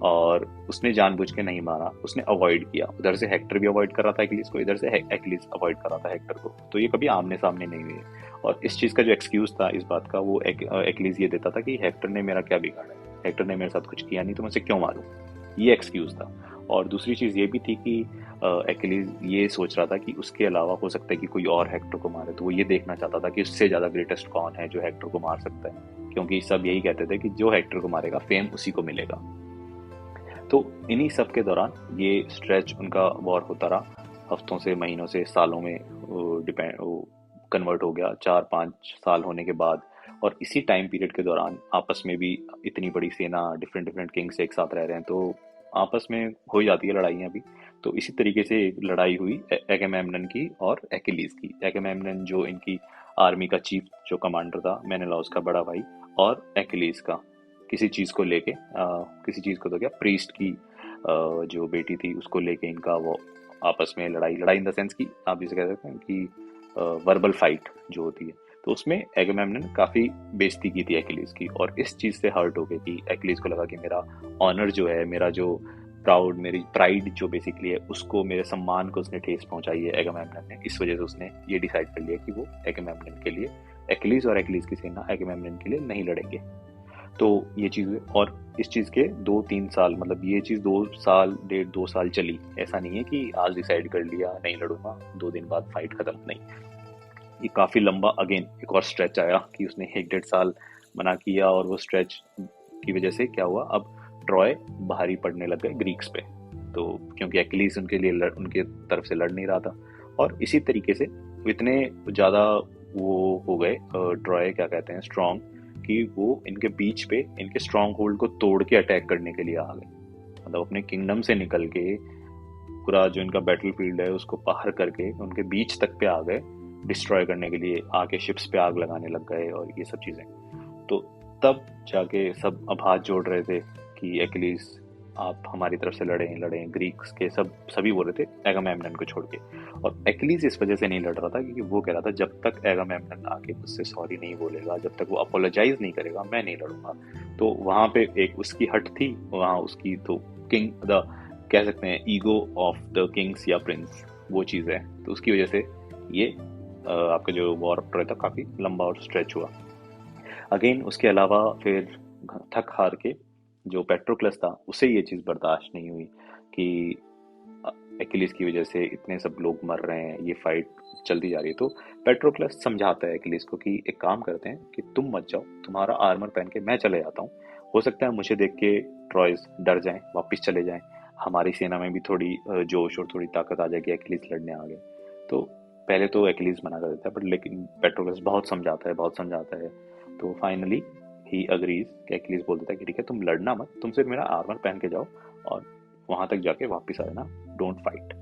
[SPEAKER 1] और उसने जानबूझ के नहीं मारा, उसने अवॉइड किया। उधर से हेक्टर भी अवॉइड कर रहा था एक्िलीज को, इधर से एक्िलीज अवॉइड कर रहा था हेक्टर को, तो ये कभी आमने सामने नहीं हुए। और इस चीज का जो एक्सक्यूज था इस बात का, वो एक्िलीज ये देता था कि हेक्टर ने मेरा क्या बिगाड़ा है, हेक्टर ने मेरे साथ कुछ किया नहीं तो मैं उसे क्यों मारूं, ये एक्सक्यूज था। और दूसरी चीज ये भी थी कि एक्िलीज ये सोच रहा था कि उसके अलावा हो सकता है कि कोई और हेक्टर को मारे, तो वो ये देखना चाहता था कि उससे ज्यादा ग्रेटेस्ट कौन है जो हेक्टर को मार सकता है, क्योंकि सब यही कहते थे कि जो हेक्टर को मारेगा फेम उसी को मिलेगा। तो इन्हीं सब के दौरान ये स्ट्रेच उनका वॉर होता रहा, हफ्तों से, महीनों से, सालों में डिपेंड कन्वर्ट हो गया 4-5 साल होने के बाद। और इसी टाइम पीरियड के दौरान आपस में भी इतनी बड़ी सेना, डिफरेंट डिफरेंट किंग्स एक साथ रह रहे हैं, तो आपस में हो ही जाती है लड़ाइयाँ भी। तो इसी तरीके से एक लड़ाई हुई एगेमेम्नन की और एक्िलीज की। एगेमेम्नन जो इनकी आर्मी का चीफ, जो कमांडर था, मेनेलाउस का बड़ा भाई, और एक्िलीज का किसी चीज को लेके, किसी चीज को तो क्या, प्रीस्ट की जो बेटी थी उसको लेके इनका वो आपस में लड़ाई, लड़ाई इन द सेंस की आप जिसे कह सकते हैं कि वर्बल फाइट जो होती है। तो उसमें एगेमेम्नन काफी बेइज्जती की थी एक्िलीज की, और इस चीज से हर्ट हो गई कि एक्िलीज को लगा कि मेरा ऑनर जो है, मेरा जो प्राउड, मेरी प्राइड जो बेसिकली है, उसको, मेरे सम्मान को उसने ठेस पहुंचाई है एगेमेम्नन ने। इस वजह से उसने ये डिसाइड कर लिया कि वो एगेमेम्नन के लिए, एक्िलीज और एक्िलीज की सेना एगेमेम्नन के लिए नहीं लड़ेंगे। तो ये चीज हुई, और इस चीज के 2-3 साल, मतलब ये चीज 2 साल, 1.5-2 साल चली। ऐसा नहीं है कि आज डिसाइड कर लिया नहीं लड़ूंगा, 2 दिन बाद फाइट खत्म, नहीं। ये काफी लंबा, अगेन एक और स्ट्रेच आया कि उसने 1-1.5 साल मना किया, और वो स्ट्रेच की वजह से क्या हुआ, अब ट्रॉय भारी पड़ने लग गए ग्रीक्स पे। तो क्योंकि एक्िलीज उनके लिए उनके तरफ से लड़ नहीं रहा था, और इसी तरीके से इतने ज्यादा वो हो गए ट्रॉय, क्या कहते हैं, स्ट्रांग, कि वो इनके बीच पे, इनके स्ट्रांग होल्ड को तोड़ के अटैक करने के लिए आ गए। मतलब अपने किंगडम से निकल के पूरा जो इनका बैटल फील्ड है उसको पार करके उनके बीच तक पे आ गए, डिस्ट्रॉय करने के लिए आके शिप्स पे आग लगाने लग गए और ये सब चीजें। तो तब जाके सब अब हाथ जोड़ रहे थे कि एक्िलीज आप हमारी तरफ से लड़ें लड़ें, ग्रीक्स के सब सभी बोल रहे थे एगामेम्नन को छोड़ के। और एक्िलीज इस वजह से नहीं लड़ रहा था क्योंकि वो कह रहा था जब तक एगामेम्नन आके मुझसे सॉरी नहीं बोलेगा, जब तक वो अपोलोजाइज नहीं करेगा, मैं नहीं लड़ूंगा। तो वहां पे एक उसकी हट थी, वहां उसकी तो किंग द, कह सकते हैं, ईगो ऑफ द किंग्स या प्रिंस, वो चीज है। तो उसकी वजह से ये आपका जो वॉर ऑफ ट्रॉय था काफी लंबा और स्ट्रेच हुआ। अगेन उसके अलावा फिर थक हार के जो पेट्रोक्लस था उसे ये चीज बर्दाश्त नहीं हुई कि एक्िलीज की वजह से इतने सब लोग मर रहे हैं, ये फाइट चलती जा रही है। तो पेट्रोक्लस समझाता है एक्िलीज को कि एक काम करते हैं कि तुम मत जाओ, तुम्हारा आर्मर पहन के मैं चले जाता हूँ, हो सकता है मुझे देख के ट्रॉयज डर जाएं, वापस चले जाएं, हमारी सेना में भी थोड़ी जोश और थोड़ी ताकत आ जाएगी, एक्िलीज लड़ने आ गए। तो पहले तो एक्िलीज मना कर देता है, बट लेकिन पेट्रोक्लस बहुत समझाता है, बहुत समझाता है। तो फाइनली ही अग्रीज कि एक्िलीज बोल देता है कि ठीक है, तुम लड़ना मत, तुम सिर्फ मेरा आर्मर पहन के जाओ और वहां तक जाके वापस आ जाना, डोंट फाइट।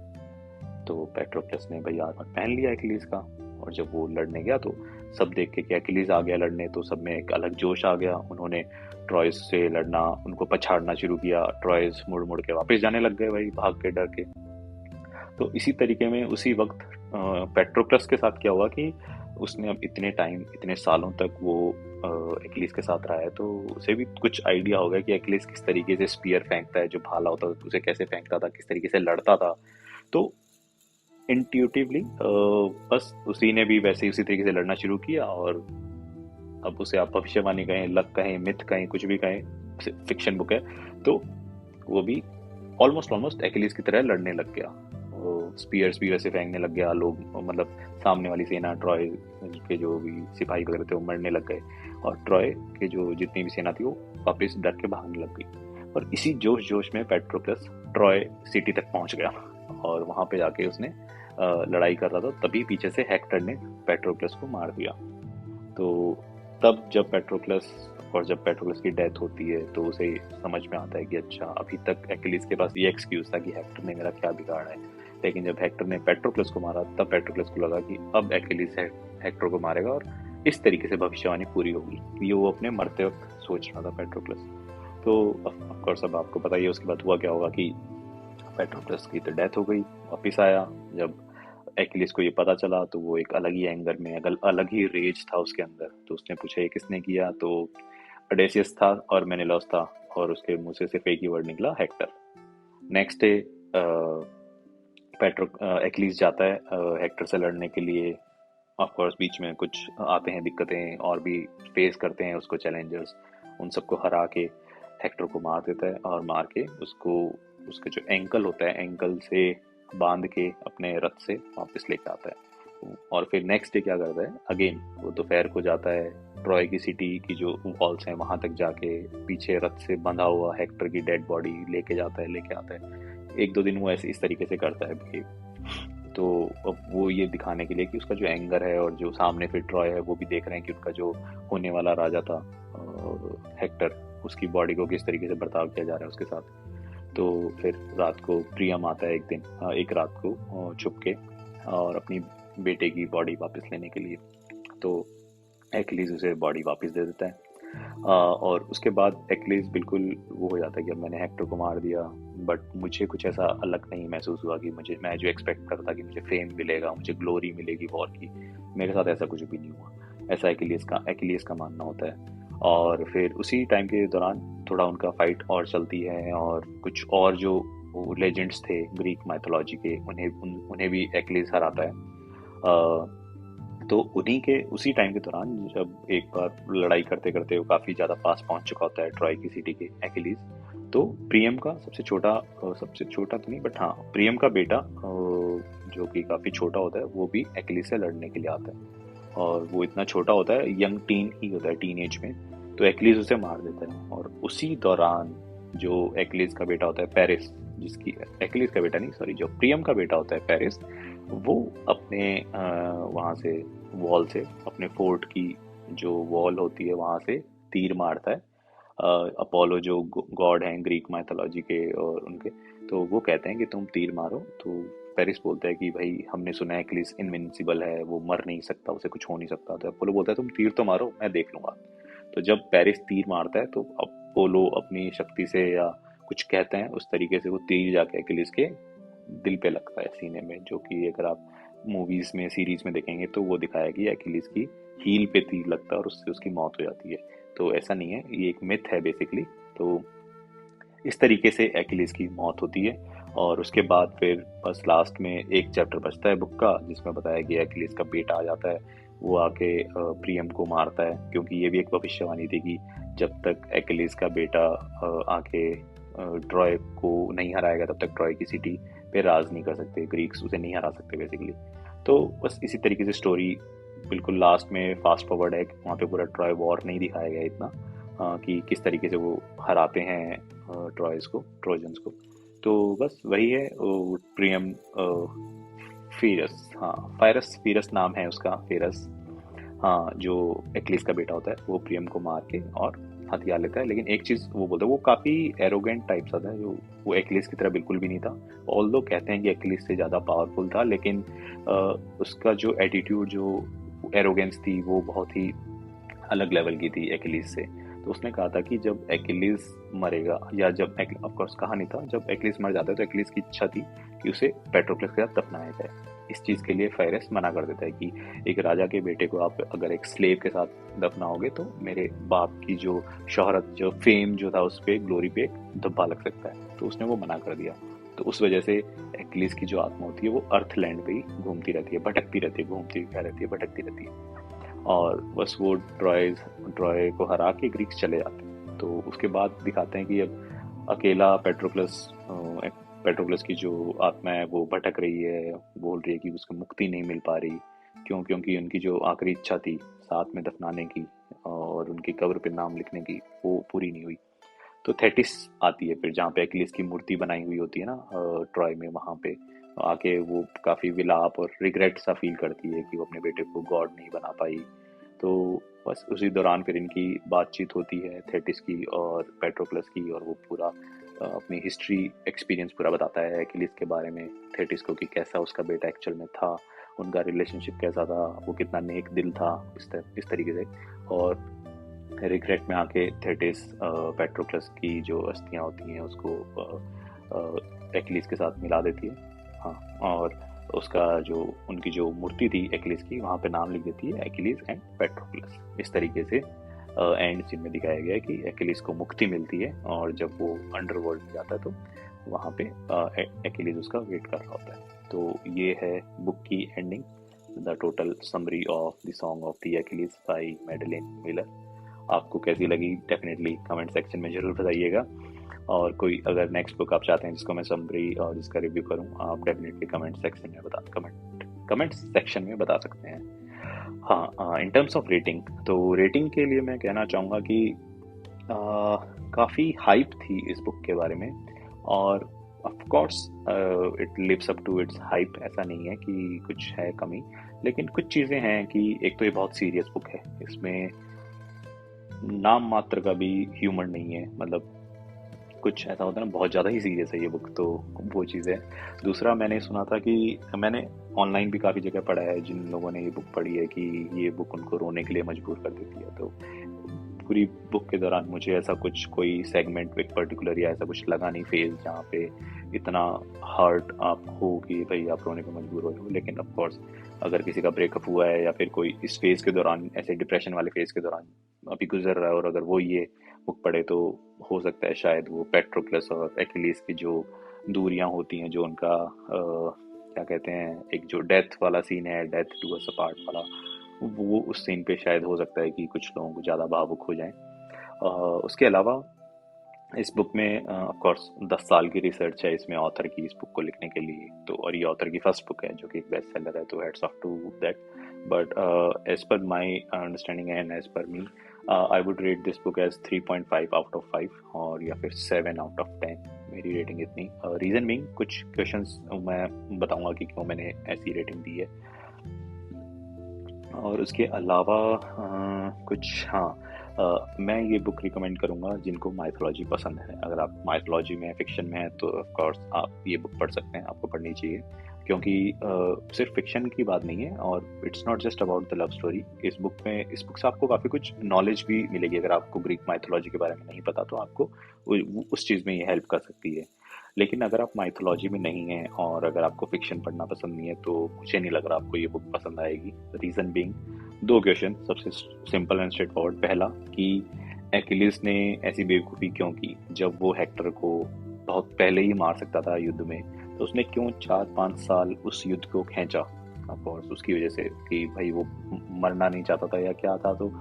[SPEAKER 1] तो पेट्रोक्लस ने भाई आर्मर पहन लिया एक्िलीज का, और जब वो लड़ने गया तो सब देख के कि एक्िलीज आ गया लड़ने, तो सब में एक अलग जोश आ गया। उन्होंने ट्रॉयज से लड़ना, उनको पछाड़ना शुरू किया, ट्रॉयज मुड़ मुड़ के वापस जाने लग गए भाई, भाग के, डर के। तो इसी तरीके में उसी वक्त पेट्रोक्लस के साथ क्या हुआ कि उसने अब इतने टाइम, इतने सालों तक वो एक्िलीज के साथ रहा है, तो उसे भी कुछ आइडिया हो गया कि एक्िलीज किस तरीके से स्पीयर फेंकता है, जो भाला होता था उसे कैसे फेंकता था, किस तरीके से लड़ता था। तो इंट्यूटिवली बस उसी ने भी वैसे ही उसी तरीके से लड़ना शुरू किया। और अब उसे आप भविष्यवाणी कहें, लक कहें, मिथ कहें, कुछ भी कहें, फिक्शन बुक है, तो वो भी ऑलमोस्ट ऑलमोस्ट एक्िलीज की तरह लड़ने लग गया। स्पीयर्स भी वैसे फेंकने लग गया, लोग, मतलब सामने वाली सेना, ट्रॉय के जो भी सिपाही वगैरह थे वो मरने लग गए, और ट्रॉय के जो जितनी भी सेना थी वो वापस डर के भागने लग गई। और इसी जोश जोश में पेट्रोक्लस ट्रॉय सिटी तक पहुंच गया, और वहां पे जाके उसने लड़ाई कर रहा था, तभी पीछे से हेक्टर ने पेट्रोक्लस को मार दिया। तो तब जब पेट्रोक्लस की डेथ होती है तो उसे समझ में आता है कि अच्छा, अभी तक एक्िलीज के पास ये एक्सक्यूज था कि हेक्टर ने मेरा क्या बिगाड़ा है, लेकिन जब हेक्टर ने पेट्रोक्लस को मारा तब पेट्रोक्लस को लगा कि अब एक्िलीज हेक्टर को मारेगा और इस तरीके से भविष्यवाणी पूरी होगी, ये वो अपने मरते वक्त सोच रहा था पेट्रोक्लस। तो ऑफ कोर्स अब आपको पता ही है उसके बाद हुआ क्या होगा कि पेट्रोक्लस की तो डेथ हो गई। वापिस आया, जब एक्लिस को ये पता चला तो वो एक अलग ही एंगर में, अलग ही रेज था उसके अंदर। तो उसने पूछा ये किसने किया, तो ओडेसियस था और मेनेलॉस था, और उसके मुंह से सिर्फ एक ही वर्ड निकला, Hector. Next day petro Achilles जाता है हेक्टर से लड़ने के लिए। ऑफ कोर्स बीच में कुछ आते हैं दिक्कतें और भी फेस करते हैं उसको चैलेंजर्स, उन सबको हरा के हेक्टर को मार देता है, और मार के उसको उसके जो एंकल होता है एंकल से बांध के अपने रथ से वापस लेके आता है। और फिर नेक्स्ट डे क्या करता है, अगेन वो दोपहर को जाता है ट्रॉय की सिटी की जो वॉल्स हैं वहां तक जाके पीछे रथ से बंधा हुआ हेक्टर की डेड बॉडी लेके आता है। एक दो दिन वो ऐसे इस तरीके से करता है बिहेव। तो अब वो ये दिखाने के लिए कि उसका जो एंगर है, और जो सामने फिर ट्रॉय है वो भी देख रहे हैं कि उनका जो होने वाला राजा था हेक्टर, उसकी बॉडी को किस तरीके से बर्ताव किया जा रहा है उसके साथ। तो फिर रात को प्रियम आता है एक दिन, एक रात को छुप के, और अपनी बेटे की बॉडी वापस लेने के लिए। तो एक्लीज उसे बॉडी वापस दे देता है। और उसके बाद एक्लीज बिल्कुल वो हो जाता है कि अब मैंने हेक्टर को मार दिया, बट मुझे कुछ ऐसा अलग नहीं महसूस हुआ कि मैं जो एक्सपेक्ट करता था कि मुझे फेम मिलेगा, मुझे ग्लोरी मिलेगी वॉर की, मेरे साथ ऐसा कुछ भी नहीं हुआ। ऐसा एक्लीज का मानना होता है। और फिर उसी टाइम के दौरान थोड़ा उनका फाइट और चलती है, और कुछ और जो लेजेंड्स थे ग्रीक माइथोलॉजी के, उन्हें भी एक्लीज हराता है। तो उन्हीं के उसी टाइम के दौरान जब एक बार लड़ाई करते करते वो काफी ज्यादा पास पहुंच चुका होता है ट्रॉय की सिटी के एक्लीज, तो प्रियम का सबसे छोटा तो नहीं बट हाँ प्रियम का बेटा जो कि काफी छोटा होता है, वो भी एक्लीज से लड़ने के लिए आता है। और वो इतना छोटा होता है, यंग टीन ही होता है, टीन एज में। तो एक्लीज उसे मार देता है, और उसी दौरान जो एक्लीज का बेटा होता है पेरिस, जिसकी एक्लीज का बेटा नहीं सॉरी, जो प्रियम का बेटा होता है पेरिस, वो अपने वहां से वॉल से, अपने फोर्ट की जो वॉल होती है वहां से तीर मारता है। अपोलो जो गॉड हैं ग्रीक माइथोलॉजी के और उनके, तो वो कहते हैं कि तुम तीर मारो। तो पेरिस बोलता है कि भाई हमने सुना है एक्लिस इनविंसिबल है, वो मर नहीं सकता, उसे कुछ हो नहीं सकता। तो अपोलो बोलता है तुम तीर तो मारो, मैं देख लूंगा। तो जब पेरिस तीर मारता है तो अपोलो अपनी शक्ति से या कुछ कहते हैं उस तरीके से वो तीर जाके एक्लिस के दिल पे लगता है, सीने में, जो कि अगर आप मूवीज में सीरीज में देखेंगे तो वो दिखाया गया एक्लिस की हील पे तीर लगता है और उससे उसकी मौत हो जाती है। तो ऐसा नहीं है, ये एक मिथ है बेसिकली। तो इस तरीके से एक्लिस की मौत होती है। और उसके बाद फिर बस लास्ट में एक चैप्टर बचता है बुक का, जिसमें बताया गया एक्लिस का बेटा आ जाता है, वो आके प्रियम को मारता है, क्योंकि ये भी एक भविष्यवाणी थी कि जब तक एक्लिस का बेटा आके ट्रॉय को नहीं हराएगा तब तक ट्रॉय की सिटी पे राज नहीं कर सकते, ग्रीक्स उसे नहीं हरा सकते बेसिकली। तो बस इसी तरीके से स्टोरी बिल्कुल लास्ट में फास्ट फॉरवर्ड है, वहाँ पे पूरा ट्रॉय वॉर नहीं दिखाया गया इतना, कि किस तरीके से वो हराते हैं ट्रॉयज को, ट्रोजन्स को। तो बस वही है प्रियम फीरस, हाँ फायरस, फीरस नाम है उसका, फेरस। हाँ, जो एक्लिस का बेटा होता है वो प्रियम को मार के और हथियार लेता है। लेकिन एक चीज वो बोलता है, वो काफी एरोगेंट टाइप सा था, जो वो एक्लिस की तरह बिल्कुल भी नहीं था। ऑल्दो कहते हैं कि एक्लिस से ज्यादा पावरफुल था, लेकिन उसका जो एटीट्यूड, जो एरोगेंस थी, वो बहुत ही अलग लेवल की थी एक्लिस से। तो उसने कहा था कि जब एक्लिस मरेगा, या जब ऑफ कोर्स कहा नहीं था, जब एक्लिस मर जाता है तो एक्लिस की इच्छा थी कि उसे पेट्रोक्लस के साथ दफनाया जाए। इस चीज के लिए फायरस मना कर देता है कि एक राजा के बेटे को आप अगर एक स्लेव के साथ दफनाओगे तो मेरे बाप की जो शोहरत, जो फेम जो था, उस पे ग्लोरी पे एक धब्बा लग सकता है। तो उसने वो मना कर दिया। तो उस वजह से एक्लिस की जो आत्मा होती है वो अर्थलैंड पे ही घूमती रहती है, भटकती रहती है, घूमती क्या रहती है, भटकती रहती है। और बस वो ट्रॉय को हरा के ग्रीक्स चले जाते हैं। तो उसके बाद दिखाते हैं कि अब अकेला पेट्रोक्लस की जो आत्मा है वो भटक रही है, बोल रही है कि उसको मुक्ति नहीं मिल पा रही। क्यों? क्योंकि उनकी जो आखिरी इच्छा थी साथ में दफनाने की और उनकी कब्र पे नाम लिखने की, वो पूरी नहीं हुई। तो थेटिस आती है फिर, जहाँ पे एक्लिस की मूर्ति बनाई हुई होती है ना ट्रॉय में, वहां पे आके वो काफी विलाप और रिग्रेट सा फील करती है कि वो अपने बेटे को गॉड नहीं बना पाई। तो बस उसी दौरान फिर इनकी बातचीत होती है थेटिस की और पेट्रोक्लस की, और वो पूरा अपनी हिस्ट्री एक्सपीरियंस पूरा बताता है एक्लिस के बारे में थेटिस को, कि कैसा उसका बेटा एक्चुअल में था, उनका रिलेशनशिप कैसा था, वो कितना नेक दिल था, इस तरीके से। और रिग्रेट में आके थेटिस पेट्रोक्लस की जो अस्थियां होती हैं उसको एक्लिस के साथ मिला देती है। हाँ, और उसका जो उनकी जो मूर्ति थी एक्लिस की, वहाँ पे नाम लिख देती है एक्लिस एंड पेट्रोक्लस। इस तरीके से एंड सीन में दिखाया गया है कि एक्लिस को मुक्ति मिलती है, और जब वो अंडरवर्ल्ड में जाता है तो वहाँ पे एक्लिस उसका वेट कर रहा होता है। तो ये है बुक की ending, the total summary of the song of the Achilles by Madeline Miller. आपको कैसी लगी कमेंट सेक्शन में जरूर बताइएगा। और कोई अगर नेक्स्ट बुक आप चाहते हैं जिसको मैं समरी और जिसका रिव्यू करूं, आप डेफिनेटली कमेंट सेक्शन में बता सकते हैं। हाँ, इन टर्म्स ऑफ रेटिंग, तो रेटिंग के लिए मैं कहना चाहूँगा कि काफ़ी हाइप थी इस बुक के बारे में, और of course it lives up to its hype. ऐसा नहीं है कि कुछ है कमी, लेकिन कुछ चीज़ें हैं कि एक तो ये बहुत सीरियस बुक है, इसमें नाम मात्र का भी ह्यूमर नहीं है। मतलब कुछ ऐसा होता है ना, बहुत ज़्यादा ही सीरियस है ये बुक, तो वो चीज़ है। दूसरा, मैंने सुना था कि मैंने ऑनलाइन भी काफ़ी जगह पढ़ा है जिन लोगों ने ये बुक पढ़ी है कि ये बुक उनको रोने के लिए मजबूर कर देती है। तो पूरी बुक के दौरान मुझे ऐसा कुछ कोई सेगमेंट एक पर्टिकुलर या ऐसा कुछ लगा नहीं फेज जहाँ पे इतना हर्ट आप हो कि भाई आप रोने पे मजबूर हो। लेकिन ऑफ कोर्स अगर किसी का ब्रेकअप हुआ है या फिर कोई इस फेज के दौरान, ऐसे डिप्रेशन वाले फेज के दौरान अभी गुजर रहा है, और अगर वो ये बुक पढ़े तो हो सकता है शायद वो पेट्रोक्लस और एक्विलिस की जो दूरियां होती हैं, जो उनका क्या कहते हैं, एक जो डेथ वाला सीन है, डेथ टू अस अपार्ट वाला, वो उस सीन पे शायद हो सकता है कि कुछ लोगों को ज़्यादा भावुक हो जाएं। उसके अलावा इस बुक में ऑफ कोर्स 10 साल की रिसर्च है इसमें ऑथर की, इस बुक को लिखने के लिए। तो और ये ऑथर की फर्स्ट बुक है जो कि एक बेस्ट सेलर है, तो heads off to that. But as per my understanding and as per me, I would rate this book as 3.5 out of 5, और या फिर 7 आउट ऑफ 10 मेरी रेटिंग इतनी। रीज़न बीइंग, कुछ क्वेश्चंस मैं बताऊंगा कि क्यों मैंने ऐसी रेटिंग दी है। और उसके अलावा कुछ, हाँ, मैं ये बुक रिकमेंड करूँगा जिनको माइथोलॉजी पसंद है। अगर आप माइथोलॉजी में, फिक्शन में हैं, तो ऑफ कोर्स आप ये बुक पढ़ सकते हैं, आपको पढ़नी चाहिए। क्योंकि सिर्फ फिक्शन की बात नहीं है, और it's not just about the love story. इस बुक से आपको काफ़ी कुछ नॉलेज भी मिलेगी। अगर आपको ग्रीक माइथोलॉजी के बारे में नहीं पता तो आपको उस चीज़ में ये हेल्प कर सकती है। लेकिन अगर आप माइथोलॉजी में नहीं हैं और अगर आपको फिक्शन पढ़ना पसंद नहीं है, तो मुझे नहीं लग रहा आपको ये बुक पसंद आएगी। रीज़न बीइंग, 2 क्वेश्चन, सबसे सिंपल एंड स्ट्रेट फॉरवर्ड। पहला कि एक्विलिस ने ऐसी बेवकूफ़ी क्यों की, जब वो हेक्टर को बहुत पहले ही मार सकता था युद्ध में, तो उसने क्यों 4-5 साल उस युद्ध को खींचा। ऑफ कोर्स उसकी वजह से कि भाई वो मरना नहीं चाहता था या क्या था। तो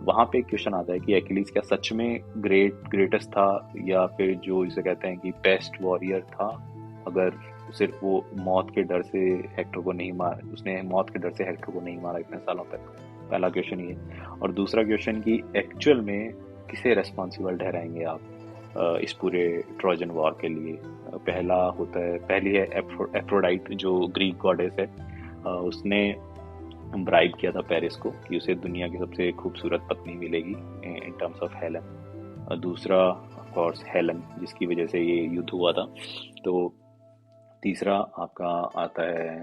[SPEAKER 1] वहाँ पे एक क्वेश्चन आता है कि एक्विलिस क्या सच में ग्रेटेस्ट था, या फिर जो जिसे कहते हैं कि बेस्ट वॉरियर था, अगर सिर्फ वो मौत के डर से हेक्टर को नहीं मार उसने मौत के डर से हेक्टर को नहीं मारा इतने सालों तक। पहला क्वेश्चन ये। और दूसरा क्वेश्चन कि एक्चुअल में किसे रेस्पॉन्सिबल ठहराएंगे आप इस पूरे ट्रोजन वॉर के लिए। पहली है एफ्रोडाइट, जो ग्रीक गॉडेस है। उसने ब्राइब किया था पेरिस को कि उसे दुनिया की सबसे खूबसूरत पत्नी मिलेगी इन टर्म्स ऑफ हेलन। दूसरा ऑफ कोर्स हेलन, जिसकी वजह से ये युद्ध हुआ था। तो तीसरा आपका आता है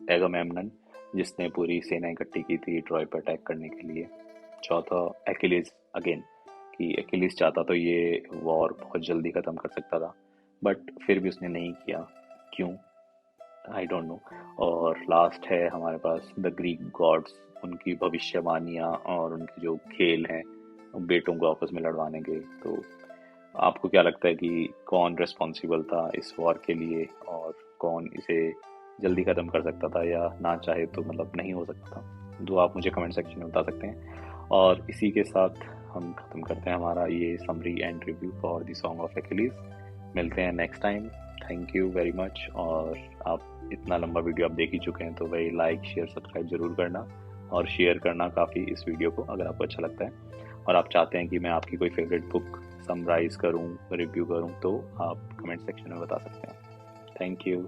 [SPEAKER 1] एगामेम्नन, जिसने पूरी सेना इकट्ठी की थी ट्रॉय पर अटैक करने के लिए। चौथा एक्विलिस अगेन, कि एक्विलिस चाहता तो ये वॉर बहुत जल्दी ख़त्म कर सकता था, बट फिर भी उसने नहीं किया। क्यों, आई डोंट नो। और लास्ट है हमारे पास द ग्रीक गॉड्स, उनकी भविष्यवाणियाँ और उनके जो खेल हैं बेटों को आपस में लड़वाने के। तो आपको क्या लगता है कि कौन रिस्पॉन्सिबल था इस वॉर के लिए, और कौन इसे जल्दी ख़त्म कर सकता था, या ना चाहे तो मतलब नहीं हो सकता था? तो आप मुझे कमेंट सेक्शन में बता सकते हैं। और इसी के साथ हम ख़त्म करते हैं हमारा ये summary and review for the song of Achilles. मिलते हैं next time. Thank you very much. और आप इतना लंबा वीडियो आप देख ही चुके हैं, तो भाई लाइक शेयर सब्सक्राइब जरूर करना, और शेयर करना काफ़ी इस वीडियो को अगर आपको अच्छा लगता है। और आप चाहते हैं कि मैं आपकी कोई फेवरेट बुक समराइज करूं, रिव्यू करूं, तो आप कमेंट सेक्शन में बता सकते हैं। Thank you.